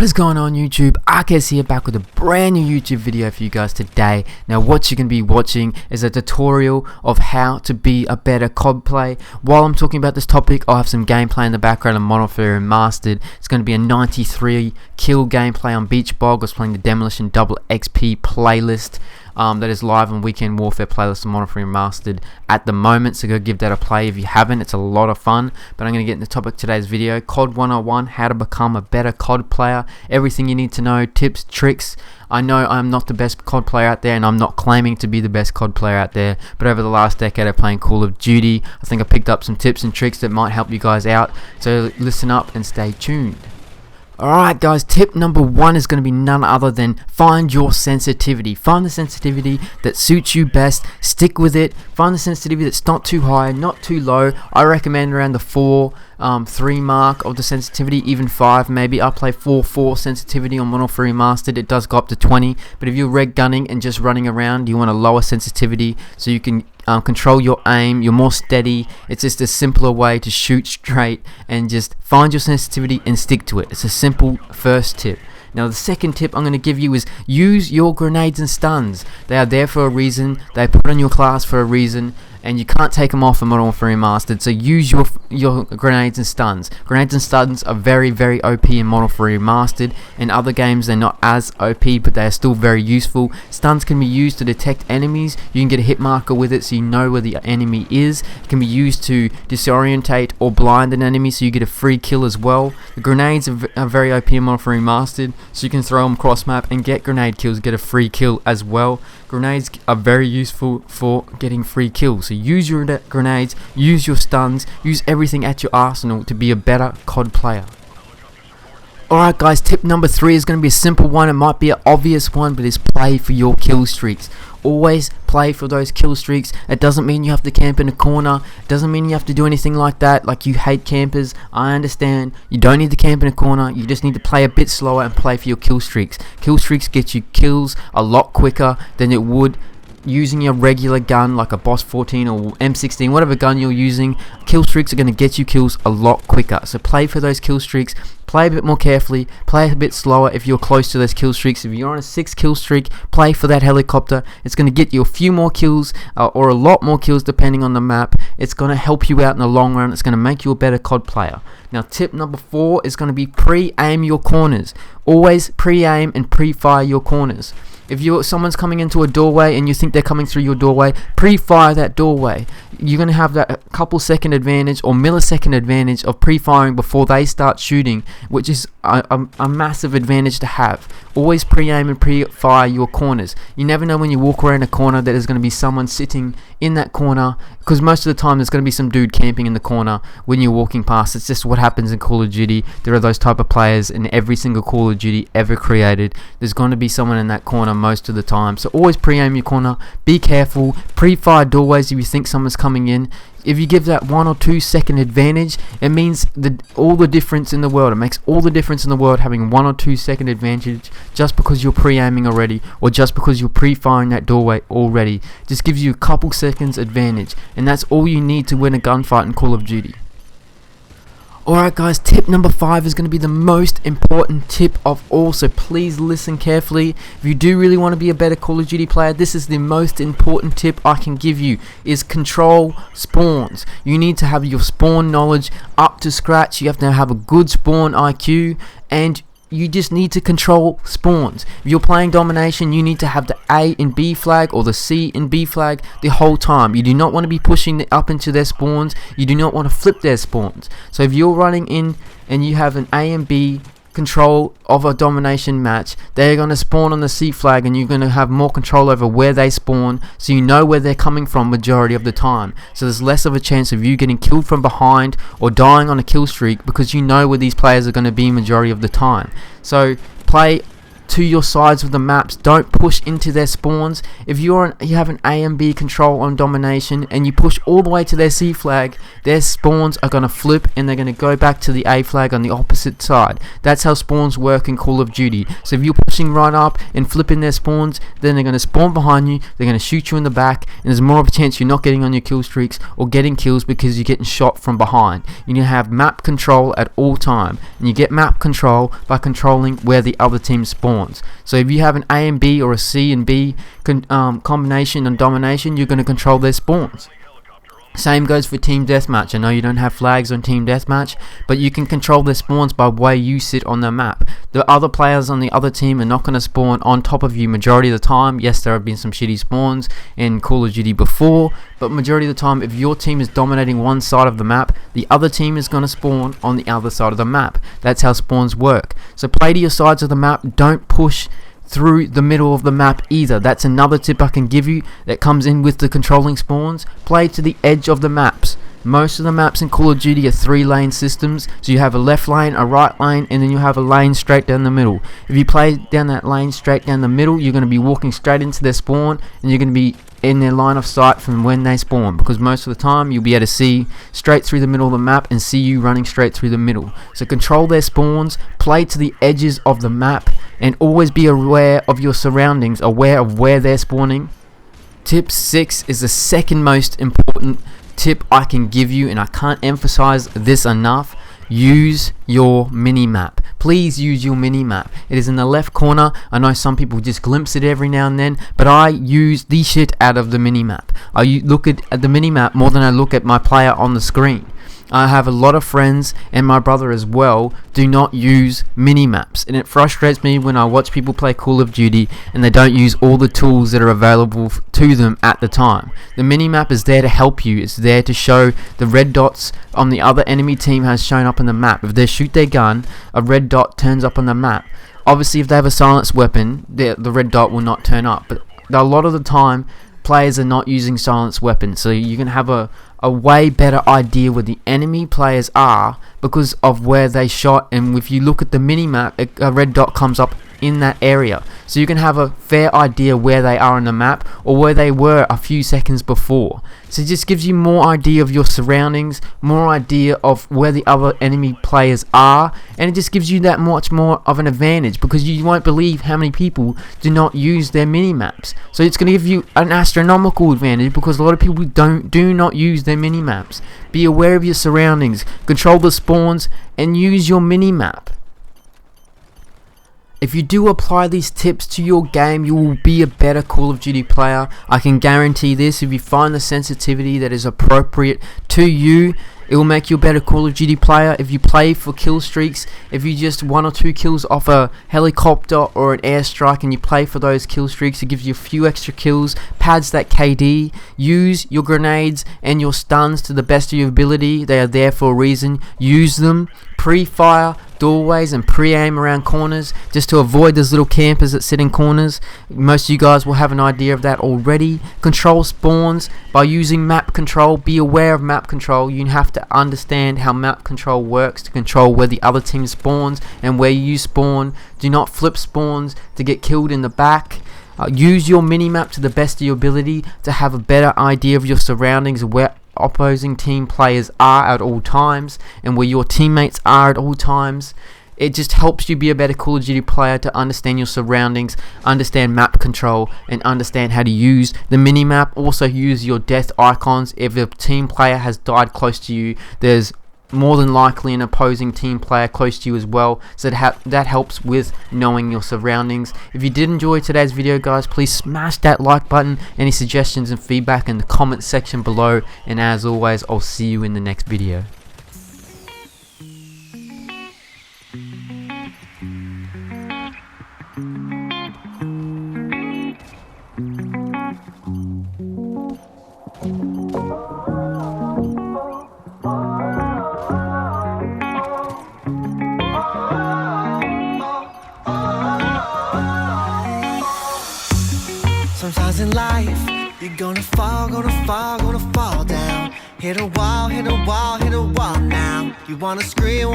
What is going on YouTube? Arcus here, back with a brand new YouTube video for you guys today. Now what you're going to be watching is a tutorial of how to be a better COD player. While I'm talking about this topic, I have some gameplay in the background of Modern Warfare Remastered. It's going to be a 93 kill gameplay on Beach Bog. I was playing the Demolition double XP playlist. That is live on Weekend Warfare playlist on Modern Warfare Remastered at the moment, so go give that a play if you haven't. It's a lot of fun. But I'm going to get into the topic of today's video: COD 101, how to become a better COD player. Everything you need to know, tips, tricks. I know I'm not the best COD player out there, and I'm not claiming to be the best COD player out there, but over the last decade of playing Call of Duty, I think I picked up some tips and tricks that might help you guys out, so listen up and stay tuned. Alright guys, tip number one is going to be none other than find your sensitivity. Find the sensitivity that suits you best, stick with it. Find the sensitivity that's not too high, not too low. I recommend around the 4-3 mark of the sensitivity, even 5 maybe. I play 4-4 sensitivity on Modern Warfare Remastered. It does go up to 20, but if you're red gunning and just running around, you want a lower sensitivity so you can control your aim, you're more steady. It's just a simpler way to shoot straight, and just find your sensitivity and stick to it. It's a simple first tip. Now the second tip I'm going to give you is use your grenades and stuns. They are there for a reason, they put on your class for a reason, and you can't take them off in Modern Warfare Remastered, so use your grenades and stuns. Grenades and stuns are very OP in Modern Warfare Remastered. In other games they're not as OP, but they are still very useful. Stuns can be used to detect enemies. You can get a hit marker with it so you know where the enemy is. It can be used to disorientate or blind an enemy so you get a free kill as well. The grenades are very OP in Modern Warfare Remastered, so you can throw them cross map and get grenade kills, get a free kill as well. Grenades are very useful for getting free kills. So use your grenades, use your stuns, use everything at your arsenal to be a better COD player. Alright guys, tip number 3 is going to be a simple one. It might be an obvious one, but it's play for your kill streaks. Always play for those kill streaks. It doesn't mean you have to camp in a corner. It doesn't mean you have to do anything like that, like you hate campers. I understand. You don't need to camp in a corner. You just need to play a bit slower and play for your kill streaks. Kill streaks get you kills a lot quicker than it would using your regular gun like a Boss 14 or M16, whatever gun you're using. Kill streaks are going to get you kills a lot quicker, so play for those kill streaks. Play a bit more carefully, play a bit slower if you're close to those kill streaks. If you're on a 6 kill streak, play for that helicopter. It's going to get you a few more kills, or a lot more kills depending on the map. It's going to help you out in the long run. It's going to make you a better COD player. Now tip number 4 is going to be pre-aim your corners. Always pre-aim and pre-fire your corners. If someone's coming into a doorway and you think they're coming through your doorway, pre-fire that doorway. You're going to have that couple second advantage or millisecond advantage of pre-firing before they start shooting, which is a massive advantage to have. Always pre-aim and pre-fire your corners. You never know when you walk around a corner that there's going to be someone sitting in that corner, because most of the time there's going to be some dude camping in the corner when you're walking past. It's just what happens in Call of Duty. There are those type of players in every single Call of Duty ever created. There's going to be someone in that corner most of the time, so always pre-aim your corner. Be careful. Pre-fire doorways if you think someone's coming in. If you give that 1 or 2 second advantage, it means all the difference in the world. It makes all the difference in the world having 1 or 2 second advantage just because you're pre-aiming already, or just because you're pre-firing that doorway already. Just gives you a couple seconds advantage, and that's all you need to win a gunfight in Call of Duty. Alright guys, tip number 5 is going to be the most important tip of all, so please listen carefully. If you do really want to be a better Call of Duty player, this is the most important tip I can give you, is control spawns. You need to have your spawn knowledge up to scratch. You have to have a good spawn IQ, and you just need to control spawns. If you're playing domination, you need to have the A and B flag or the C and B flag the whole time. You do not want to be pushing up into their spawns. You do not want to flip their spawns. So if you're running in and you have an A and B control of a domination match, they're going to spawn on the C flag, and you're going to have more control over where they spawn, so you know where they're coming from majority of the time. So there's less of a chance of you getting killed from behind or dying on a kill streak, because you know where these players are going to be majority of the time. So play to your sides of the maps. Don't push into their spawns. If you have an A and B control on domination and you push all the way to their C flag, their spawns are going to flip and they're going to go back to the A flag on the opposite side. That's how spawns work in Call of Duty. So if you're pushing right up and flipping their spawns, then they're going to spawn behind you, they're going to shoot you in the back, and there's more of a chance you're not getting on your kill streaks or getting kills because you're getting shot from behind. You need to have map control at all time, and you get map control by controlling where the other team spawns. So if you have an A and B or a C and B combination on domination, you're going to control their spawns. Same goes for Team Deathmatch. I know you don't have flags on Team Deathmatch, but you can control their spawns by where you sit on the map. The other players on the other team are not going to spawn on top of you majority of the time. Yes, there have been some shitty spawns in Call of Duty before, but majority of the time, if your team is dominating one side of the map, the other team is going to spawn on the other side of the map. That's how spawns work. So play to your sides of the map. Don't push through the middle of the map either. That's another tip I can give you that comes in with the controlling spawns. Play to the edge of the maps. Most of the maps in Call of Duty are 3-lane systems, so you have a left lane, a right lane, and then you have a lane straight down the middle. If you play down that lane straight down the middle, you're going to be walking straight into their spawn, and you're going to be in their line of sight from when they spawn, because most of the time you'll be able to see straight through the middle of the map and see you running straight through the middle. So control their spawns, play to the edges of the map, and always be aware of your surroundings, aware of where they're spawning. Tip 6 is the second most important tip I can give you, and I can't emphasize this enough. Use your mini-map. Please use your mini-map. It is in the left corner. I know some people just glimpse it every now and then, but I use the shit out of the mini-map. I look at the mini-map more than I look at my player on the screen. I have a lot of friends, and my brother as well, do not use mini-maps, and it frustrates me when I watch people play Call of Duty and they don't use all the tools that are available to them at the time. The mini-map is there to help you. It's there to show the red dots on the other enemy team has shown up on the map. If they shoot their gun, a red dot turns up on the map. Obviously, if they have a silenced weapon, the red dot will not turn up, but a lot of the time players are not using silenced weapons, so you can have a way better idea where the enemy players are because of where they shot, and if you look at the mini-map, a red dot comes up in that area, so you can have a fair idea where they are on the map or where they were a few seconds before. So it just gives you more idea of your surroundings, more idea of where the other enemy players are, and it just gives you that much more of an advantage because you won't believe how many people do not use their mini-maps. So it's going to give you an astronomical advantage because a lot of people do not use their mini-maps. Be aware of your surroundings, control the spawns, and use your mini-map. If you do apply these tips to your game, you will be a better Call of Duty player. I can guarantee this. If you find the sensitivity that is appropriate to you, it will make you a better Call of Duty player. If you play for kill streaks, if you just 1 or 2 kills off a helicopter or an airstrike and you play for those kill streaks, it gives you a few extra kills, pads that KD. Use your grenades and your stuns to the best of your ability. They are there for a reason. Use them. Pre-fire doorways and pre-aim around corners just to avoid those little campers that sit in corners. Most of you guys will have an idea of that already. Control spawns by using map control. Be aware of map control. You have to understand how map control works to control where the other team spawns and where you spawn. Do not flip spawns to get killed in the back. Use your mini-map to the best of your ability to have a better idea of your surroundings, where opposing team players are at all times and where your teammates are at all times. It just helps you be a better Call of Duty player to understand your surroundings, understand map control, and understand how to use the mini-map. Also use your death icons. If a team player has died close to you, there's more than likely an opposing team player close to you as well, so that helps with knowing your surroundings. If you did enjoy today's video, guys, please smash that like button. Any suggestions and feedback in the comment section below, and as always, I'll see you in the next video. Sometimes in life, you're gonna fall down. Hit a wall, hit a wall, hit a wall now. You wanna scream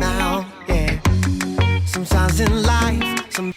out, yeah. Sometimes in life, some